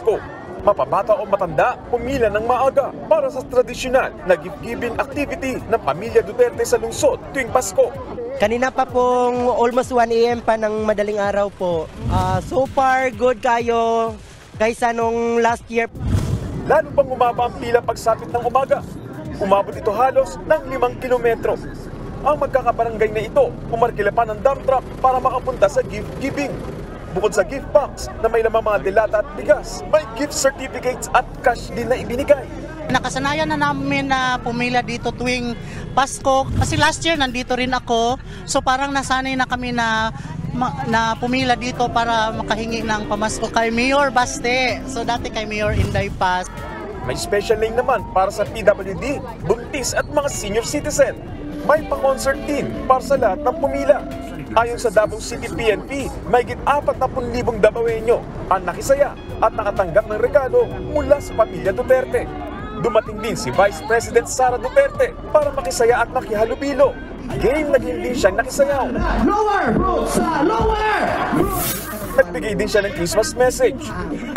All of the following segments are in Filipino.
Pasko. Mapabata o matanda, pumila ng maaga para sa tradisyonal na gift-giving activity ng pamilya Duterte sa lungsod tuwing Pasko. Kanina pa pong almost 1 AM pa ng madaling araw po. So far, good kayo kaysa nung last year. Lalo pang umaba ang pila pagsapit ng umaga. Umabot ito halos ng 5 kilometro. Ang magkakabarangay na ito, umarkila pa ng dump truck para makapunta sa gift-giving. Bukod sa gift box na may lamang mga delata at bigas, may gift certificates at cash din na ibinigay. Nakasanayan na namin na pumila dito tuwing Pasko. Kasi last year nandito rin ako. So parang nasanay na kami na pumila dito para makahingi ng pamasko kay Mayor Baste. So dati kay Mayor Inday Paz. May special lane naman para sa PWD, buntis at mga senior citizen. May pa-concert din para sa lahat ng pumila. Ayon sa Davao City PNP, may higit 40,000 Davaoenyo ang nakisaya at nakatanggap ng regalo mula sa pamilya Duterte. Dumating din si Vice President Sara Duterte para makisaya at makihalubilo. Game naging din siyang nakisayaw. Lower! Lower! Nagbigay din siya ng Christmas message.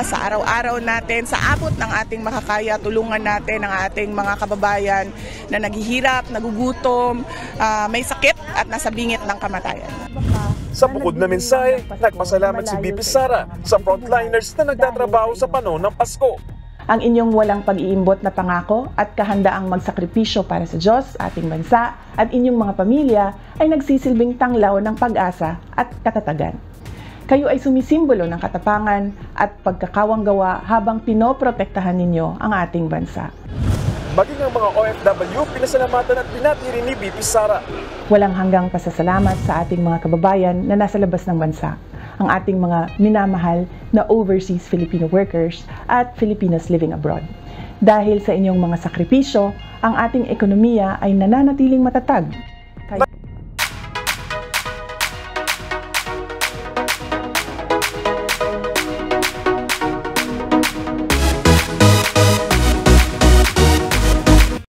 Sa araw-araw natin, sa abot ng ating makakaya, tulungan natin ang ating mga kababayan na naghihirap, nagugutom, may sakit at nasa bingit ng kamatayan. Sa bukod na mensahe, nagpasalamat si BP Sara sa frontliners na nagtatrabaho sa panahon ng Pasko. Ang inyong walang pag-iimbot na pangako at kahandaang magsakripisyo para sa Diyos, ating bansa at inyong mga pamilya ay nagsisilbing tanglaw ng pag-asa at katatagan. Kayo ay sumisimbolo ng katapangan at pagkakawang-gawa habang pinoprotektahan ninyo ang ating bansa. Maging ang mga OFW, pinasalamatan at binati rin ni BP Sara. Walang hanggang pasasalamat sa ating mga kababayan na nasa labas ng bansa, ang ating mga minamahal na overseas Filipino workers at Filipinos living abroad. Dahil sa inyong mga sakripisyo, ang ating ekonomiya ay nananatiling matatag.